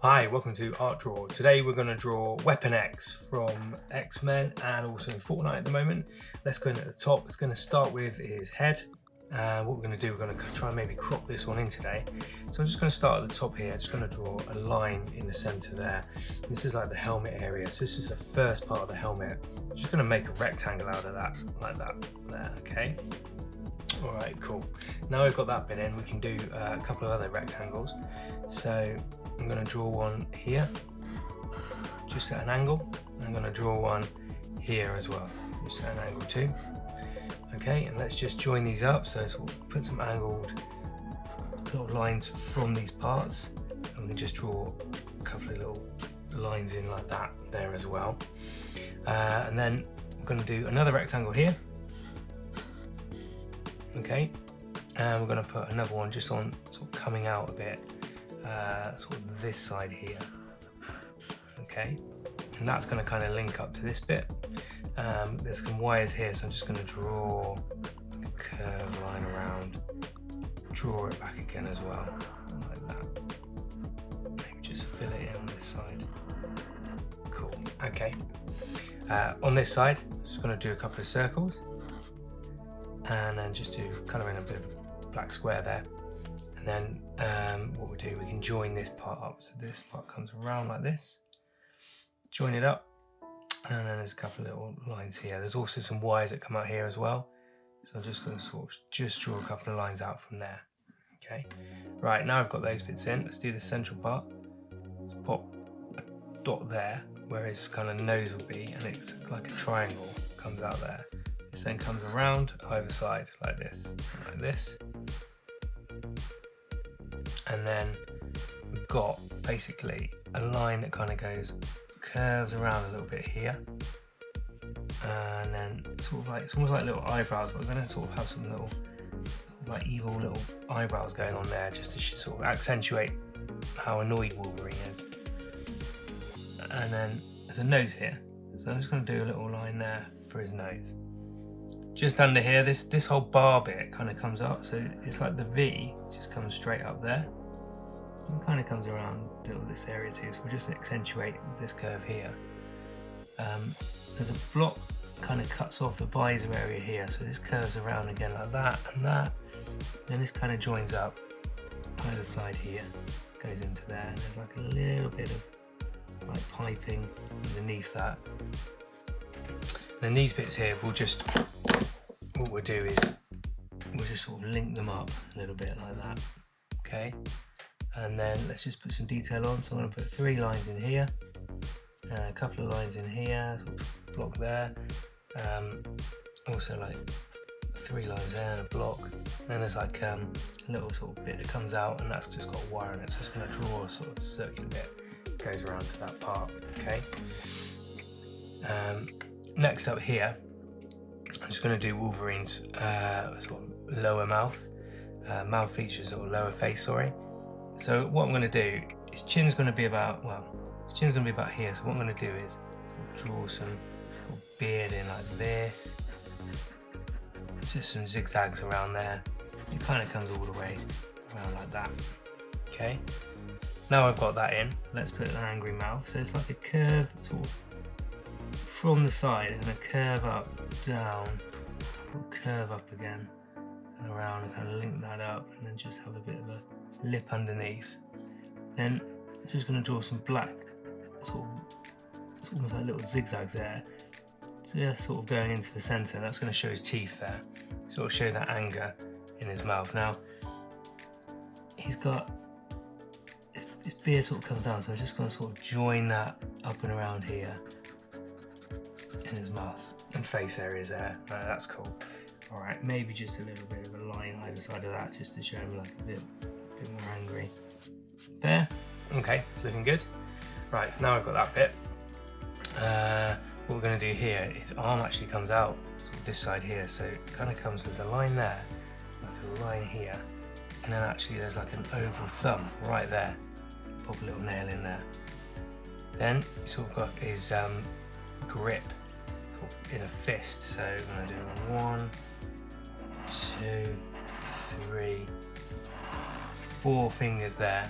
Hi, welcome to Art Draw. Today we're going to draw Weapon X from X-Men and also in Fortnite at the moment. Let's go in at the top. It's going to start with his head. What we're going to do, we're going to try and maybe crop this one in today. So I'm just going to start at the top here. Just going to draw a line in the center there. This is like the helmet area. So this is the first part of the helmet. I'm just going to make a rectangle out of that, like that, there, okay? All right, cool. Now we've got that bit in, we can do a couple of other rectangles. So I'm going to draw one here, just at an angle. I'm going to draw one here as well, just at an angle too. Okay, and let's just join these up. So we'll put some angled little lines from these parts, and we can just draw a couple of little lines in like that there as well. And then we're going to do another rectangle here. Okay, and we're going to put another one just on, sort of coming out a bit, sort of this side here. Okay, and that's going to kind of link up to this bit. There's some wires here, so I'm just going to draw a curved line around, draw it back again as well, like that. Maybe just fill it in on this side. Cool. Okay. On this side, I'm just going to do a couple of circles. And then just do colour in a bit of a black square there, and then what we do, we can join this part up. So this part comes around like this, join it up, and then there's a couple of little lines here. There's also some wires that come out here as well, so I'm just going to sort of just draw a couple of lines out from there. Okay, right, now I've got those bits in. Let's do the central part. Let's pop a dot there where his kind of nose will be, and it's like a triangle comes out there. This then comes around either side like this, and then we've got basically a line that kind of curves around a little bit here, and then sort of like, it's almost like little eyebrows, but we're going to sort of have some little like evil little eyebrows going on there, just to sort of accentuate how annoyed Wolverine is. And then there's a nose here, so I'm just going to do a little line there for his nose. Just under here, this whole bar bit kind of comes up, so it's like the V just comes straight up there and kind of comes around this area too, so we'll just accentuate this curve here. There's a block kind of cuts off the visor area here, so this curves around again like that and that, and this kind of joins up either side here, goes into there, and there's like a little bit of like piping underneath that. Then these bits here, what we'll do is we'll just sort of link them up a little bit like that. Okay, and then let's just put some detail on. So I'm going to put 3 lines in here, a couple of lines in here, sort of block there, also like 3 lines there and a block, and then there's like a little sort of bit that comes out, and that's just got a wire in it, so it's going to draw a sort of circular bit, goes around to that part. Okay, next up here, I'm just going to do Wolverine's sort of lower mouth, mouth features, or lower face, sorry. So what I'm going to do, his chin's going to be about, here, so what I'm going to do is draw some sort of beard in like this, just some zigzags around there. It kind of comes all the way around like that. Okay, now I've got that in, let's put an angry mouth. So it's like a curve sort of from the side, and a curve up, down, curve up again and around, and kind of link that up, and then just have a bit of a lip underneath. Then I'm just going to draw some black, sort of, it's almost like little zigzags there, so just sort of going into the centre. That's going to show his teeth there, sort of show that anger in his mouth. Now he's got his beard sort of comes down, so I'm just going to sort of join that up and around here in his mouth and face areas there. That's cool. All right, maybe just a little bit of a line either side of that, just to show him like a bit more angry. There. Okay, it's looking good. Right, so now I've got that bit. What we're going to do here, his arm actually comes out sort of this side here, so it kind of comes, there's a line there, like a line here, and then actually there's like an oval thumb right there. Pop a little nail in there. Then he's sort of got his grip in a fist, so I'm going to do 1, 2, 3, 4 fingers there,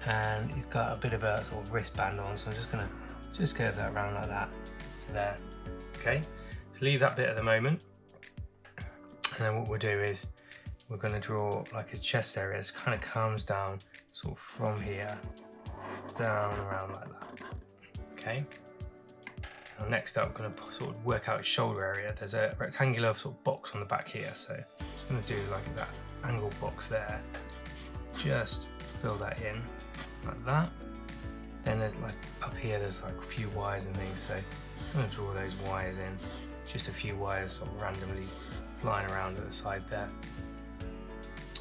and he's got a bit of a sort of wristband on, so I'm just gonna curve that around like that to there. Okay, so leave that bit at the moment, and then what we'll do is we're going to draw like a chest area. It kind of comes down sort of from here down around like that. Okay, now next up, I'm going to sort of work out his shoulder area. There's a rectangular sort of box on the back here, so I'm just going to do like that angle box there. Just fill that in like that. Then there's like up here, there's like a few wires and things, so I'm going to draw those wires in. Just a few wires sort of randomly flying around at the side there.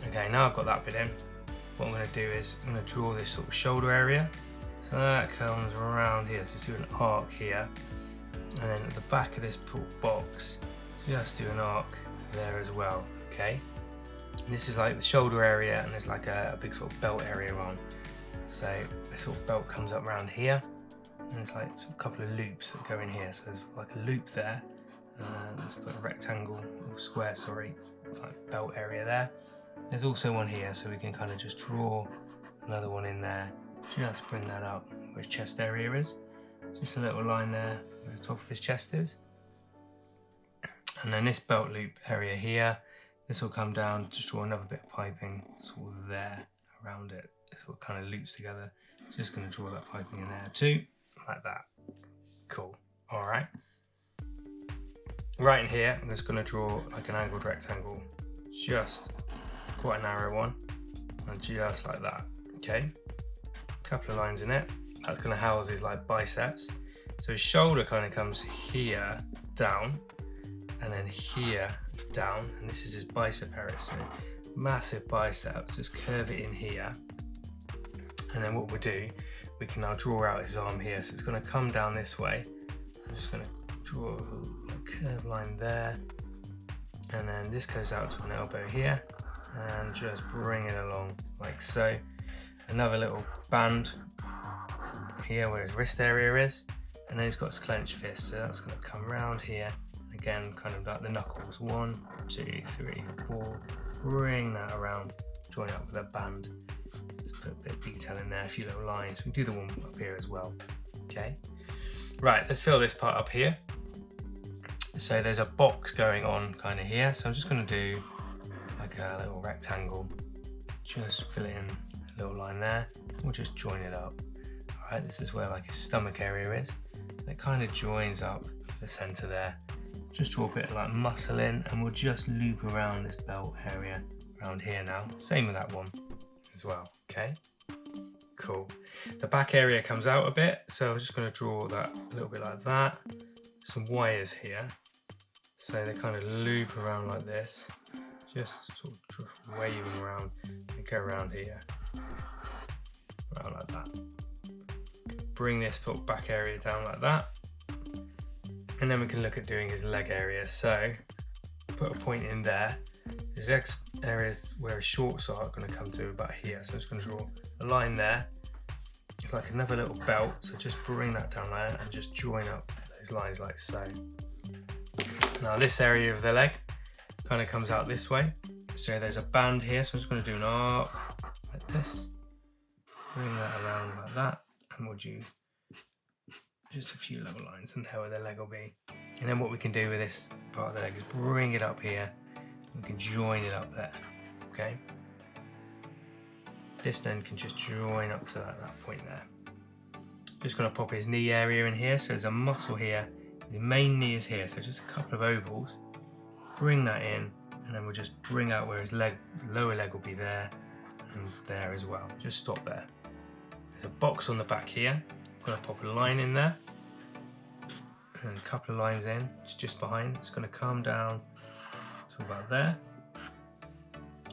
Okay, now I've got that bit in. What I'm going to do is I'm going to draw this sort of shoulder area. So that comes around here, so do an arc here. And then at the back of this box, just do an arc there as well, okay? And this is like the shoulder area, and there's like a big sort of belt area on. So this sort of belt comes up around here, and there's like sort of a couple of loops that go in here. So there's like a loop there. Let's put a rectangle, or square, sorry, like belt area there. There's also one here, so we can kind of just draw another one in there. Just bring that up where his chest area is. Just a little line there where the top of his chest is. And then this belt loop area here, this will come down, just draw another bit of piping sort of there around it. It sort of kind of loops together. Just going to draw that piping in there too, like that. Cool. All right. Right in here, I'm just going to draw like an angled rectangle, just quite a narrow one, and just like that. Okay, a couple of lines in it. That's going to house his like biceps. So his shoulder kind of comes here down, and then here down, and this is his bicep area. So massive biceps. Just curve it in here, and then what we'll do, we can now draw out his arm here. So it's going to come down this way. I'm just going to draw a curved line there, and then this goes out to an elbow here, and just bring it along like so. Another little band here where his wrist area is, and then he's got his clenched fist, so that's going to come around here again, kind of like the knuckles. 1, 2, 3, 4. Bring that around, join up with a band. Just put a bit of detail in there, a few little lines. We can do the one up here as well. Okay, right, let's fill this part up here. So there's a box going on kind of here, so I'm just going to do like a little rectangle, just fill it in a little line there. We'll just join it up. All right, this is where like his stomach area is, and it kind of joins up the center there. Just draw a bit of like muscle in, and we'll just loop around this belt area around here now. Same with that one as well. Okay, cool. The back area comes out a bit, so I'm just going to draw that a little bit like that. Some wires here, so they kind of loop around like this, just sort of waving around. They go around here, around like that. Bring this back area down like that, and then we can look at doing his leg area. So put a point in there. His next area is where his shorts are going to come to about here, so I'm just going to draw a line there. It's like another little belt, so just bring that down there and just join up those lines like so. Now this area of the leg kind of comes out this way, so there's a band here, so I'm just going to do an arc like this, bring that around like that, and we'll do just a few little lines in there where the leg will be. And then what we can do with this part of the leg is bring it up here, we can join it up there. Okay, this then can just join up to that point there. Just going to pop his knee area in here, so there's a muscle here. The main knee is here, so just a couple of ovals. Bring that in, and then we'll just bring out where his leg, lower leg will be there, and there as well. Just stop there. There's a box on the back here. I'm going to pop a line in there, and a couple of lines in, just behind. It's going to come down to about there,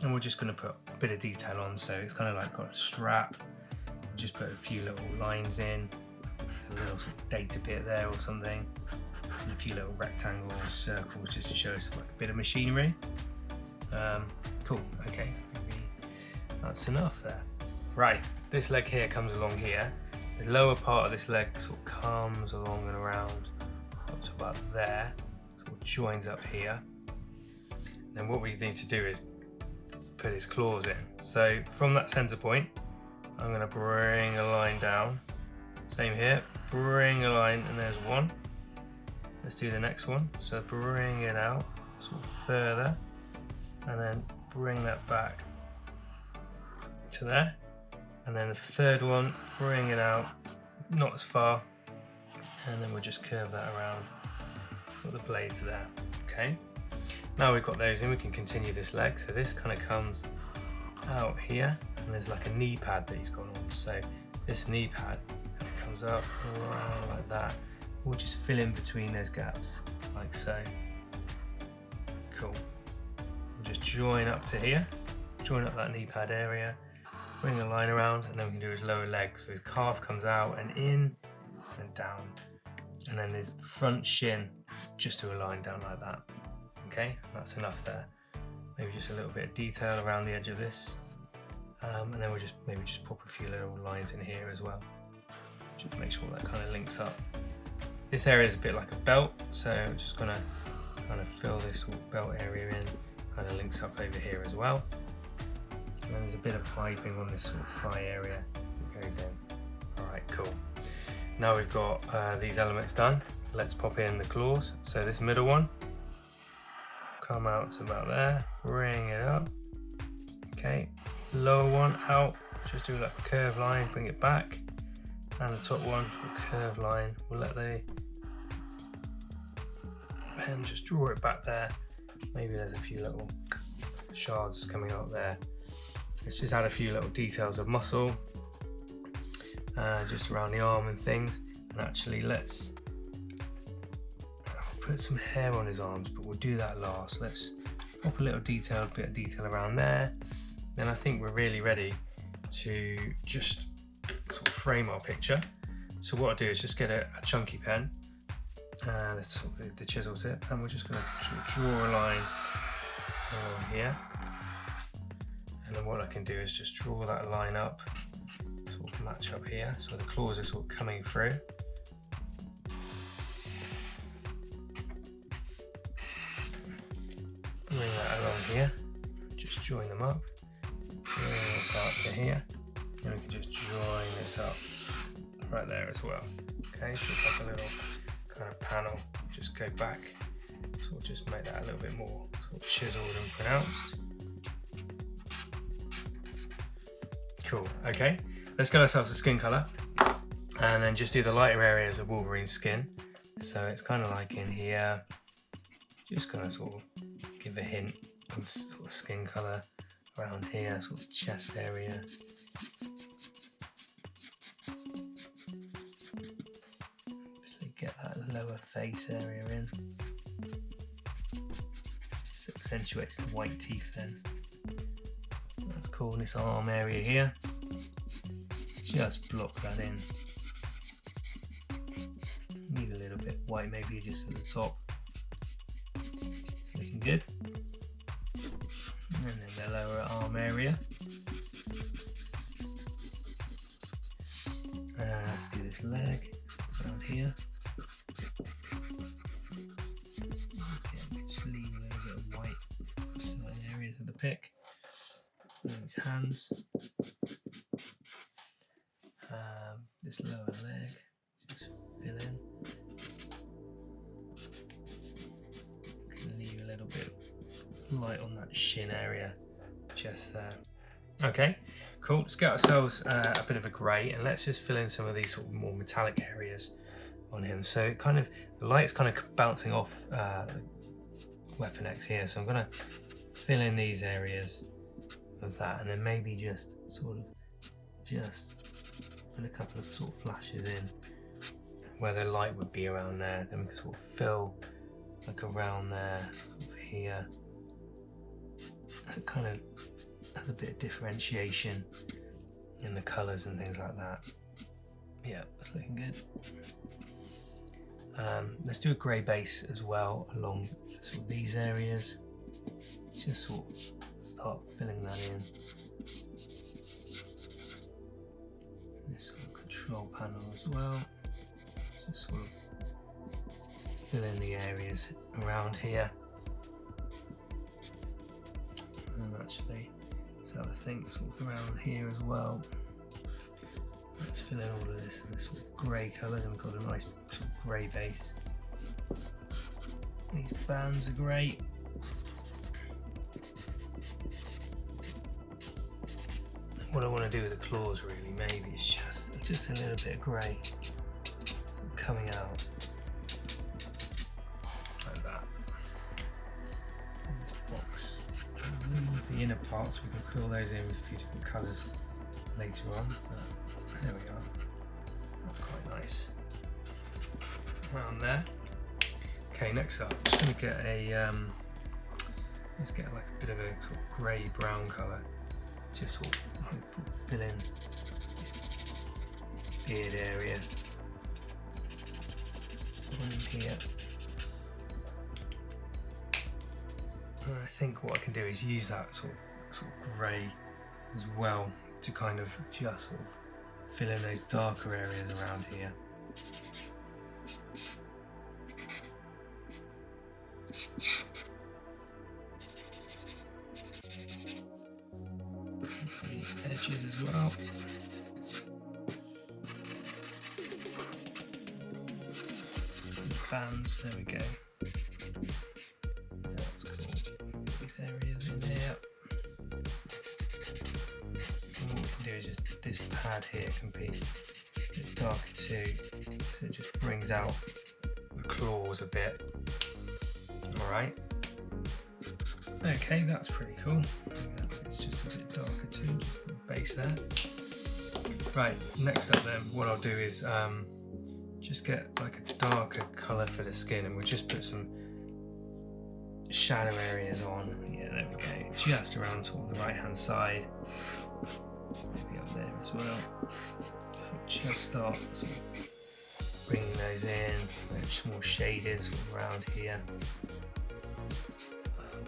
and we're just going to put a bit of detail on, so it's kind of like got a strap. We'll just put a few little lines in, a little sort of data bit there or something, and a few little rectangles, circles, just to show us like a bit of machinery. Cool, okay, maybe that's enough there. Right, this leg here comes along here. The lower part of this leg sort of comes along and around up to about there, sort of joins up here. Then what we need to do is put his claws in. So from that center point, I'm going to bring a line down. Same here, bring a line, and there's one. Let's do the next one. So bring it out sort of further, and then bring that back to there. And then the third one, bring it out, not as far, and then we'll just curve that around. Put the blades there. Okay. Now we've got those in, we can continue this leg. So this kind of comes out here, and there's like a knee pad that he's got on. So this knee pad comes up around like that. We'll just fill in between those gaps, like so. Cool. We'll just join up to here, join up that knee pad area, bring a line around, and then we can do his lower leg. So his calf comes out and in and down. And then his front shin, just do a line down like that. Okay, that's enough there. Maybe just a little bit of detail around the edge of this. And then we'll just maybe just pop a few little lines in here as well. Just make sure that kind of links up. This area is a bit like a belt, so I'm just gonna kind of fill this sort of belt area in, kind of links up over here as well. And then there's a bit of piping on this sort of thigh area that goes in. All right, cool. Now we've got these elements done, let's pop in the claws. So this middle one, come out to about there, bring it up. Okay, lower one out, just do like a curved line, bring it back. And the top one, a curved line, we'll let the pen just draw it back there. Maybe there's a few little shards coming out there. Let's just add a few little details of muscle, just around the arm and things. And actually let's put some hair on his arms, but we'll do that last. Let's pop a little detail, bit of detail around there. Then I think we're really ready to just sort of frame our picture. So what I'll do is just get a chunky pen, that's sort of the chisel tip, and we're just going to sort of draw a line along here. And then what I can do is just draw that line up, sort of match up here, so the claws are sort of coming through. Bring that along here, just join them up, bring this out to here, and we can just join this up right there as well. Okay, so it's like a little kind of panel, just go back, sort of just make that a little bit more sort of chiseled and pronounced. Cool, okay, let's get ourselves a skin colour and then just do the lighter areas of Wolverine's skin. So it's kind of like in here, just gonna sort of give a hint of sort of skin colour around here, sort of chest area. Just get that lower face area in. Just accentuates the white teeth then. That's cool. This arm area here, just block that in. Need a little bit white maybe just at the top. Looking good. And then the lower arm area. Let's do this leg around here. Okay, just leave a little bit of white for certain areas of the pick. And his hands. This lower leg, just fill in. Can leave a little bit of light on that shin area, just there. Okay, cool. Let's get ourselves a bit of a grey, and let's just fill in some of these sort of more metallic areas on him. So it kind of, the light's kind of bouncing off the Weapon X here, so I'm going to fill in these areas of that, and then maybe just sort of put a couple of sort of flashes in where the light would be around there. Then we can sort of fill like around there, over here. It kind of has a bit of differentiation in the colours and things like that. Yeah, that's looking good. Let's do a grey base as well along sort of these areas. Just sort of start filling that in. This sort of control panel as well. Just sort of fill in the areas around here. And actually, let's have a think sort of around here as well. Let's fill in all of this in this sort of grey colour, and we've got a nice sort of grey base. These bands are great. What I want to do with the claws really maybe is just a little bit of grey sort of coming out like that. And this box, the inner parts, we can fill those in with a few different colours later on. But there we are. That's quite nice. Around there. Okay, next up, just going to get a let's get like a bit of a sort of grey brown colour. Just sort of fill in beard area in here. And I think what I can do is use that sort of grey as well to kind of just sort of fill in those darker areas around here. Edges as well. Bands, there we go. That's cool. These areas in here. And what we can do is just this pad here can be a bit darker too, so it just brings out the claws a bit. Alright. Okay, that's pretty cool. It's just a bit darker too, just the base there. Right, next up then, what I'll do is just get like a darker colour for the skin, and we'll just put some shadow areas on. Yeah, there we go. Just around sort of the right hand side. Maybe up there as well. So just start sort of bringing those in. Just more shaded sort of around here.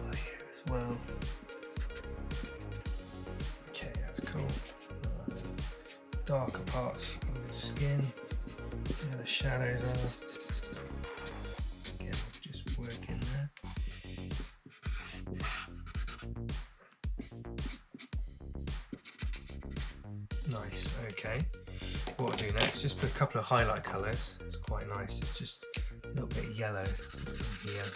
Right here as well. Okay, that's cool. Darker parts of the skin. Where the shadows are. Again, just working there. Nice, okay. What I'll do next, just put a couple of highlight colours. It's quite nice. It's just a little bit of yellow here.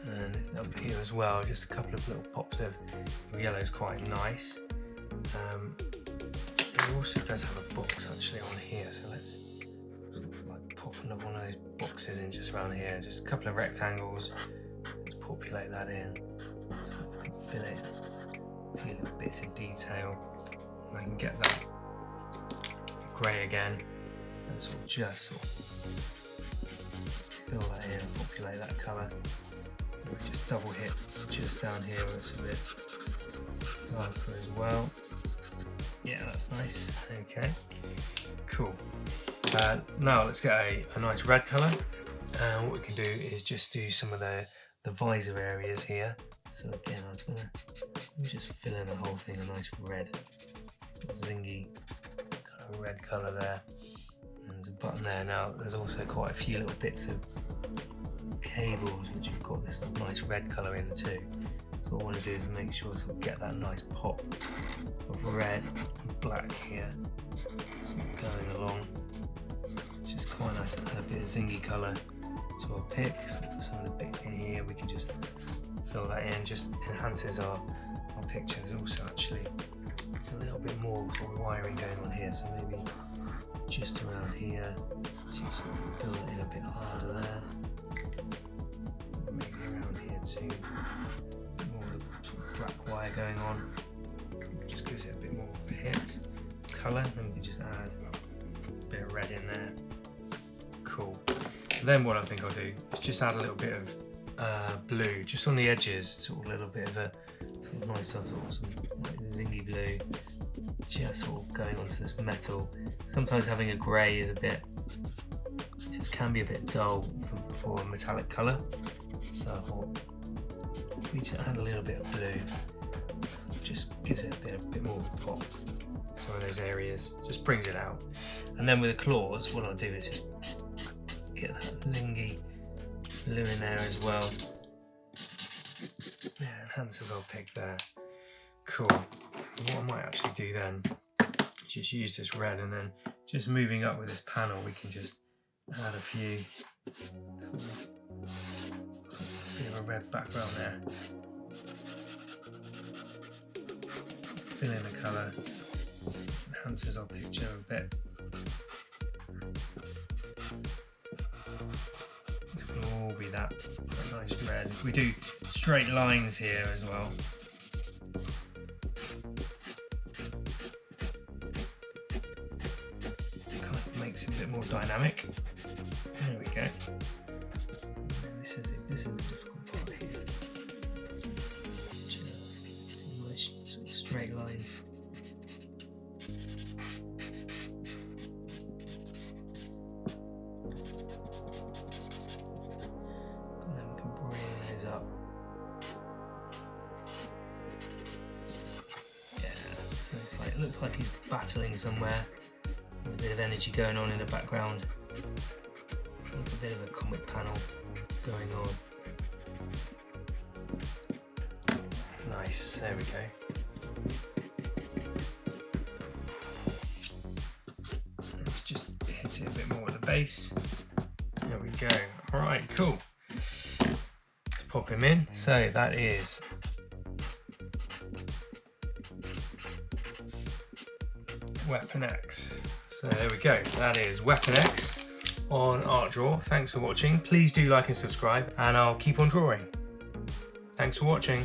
And up here as well, just a couple of little pops of yellow is quite nice. It also does have a box actually on here, so let's sort of like pop another one of those boxes in just around here. Just a couple of rectangles. Let's populate that in. So we can fill it, a few little bits of detail. And I can get that grey again, and sort of just sort of fill that in and populate that colour. And just double hit just down here where it's a bit darker as well. Yeah, that's nice. Okay, cool. Now let's get a nice red colour. And what we can do is just do some of the visor areas here. So again, I'm gonna just fill in the whole thing a nice red, zingy kind of red colour there. And there's a button there. Now there's also quite a few little bits of cables which have got this nice red colour in too. So what I want to do is make sure to get that nice pop of red and black here. So going along. It's just quite nice to add a bit of zingy colour to our pick. So for some of the bits in here we can just fill that in, just enhances our pictures also actually. There's a little bit more sort of wiring going on here, so maybe just around here, just sort of fill it in a bit harder there. Maybe around here too. More of the sort of black wire going on. Just gives it a bit more of a hit. Colour, then we can just add a bit of red in there. Cool. Then what I think I'll do is just add a little bit of blue, just on the edges, sort of a little bit of a sort of nice sort of some like zingy blue, just sort of going onto this metal. Sometimes having a grey is a bit, just can be a bit dull for a metallic colour. So I thought if we just add a little bit of blue, just gives it a bit more pop. Some of those areas, just brings it out. And then with the claws, what I'll do is just get that zingy blue in there as well. Yeah, enhances our pick there. Cool. And what I might actually do then just use this red, and then just moving up with this panel, we can just add a few bit of a red background there. Fill in the colour, enhances our picture a bit. It's going to all be that nice red. We do straight lines here as well. Kind of makes it a bit more dynamic. There we go. And this is the difficult part here. Just nice sort of straight lines. And then we can bring these up. Yeah, so it's like, it looks like he's battling somewhere. There's a bit of energy going on in the background. Like a bit of a comic panel going on. Nice, there we go. Let's just hit it a bit more at the base. There we go. Alright, cool. Let's pop him in. So that is Weapon X. So there we go. That is Weapon X on Art Draw. Thanks for watching. Please do like and subscribe, and I'll keep on drawing. Thanks for watching.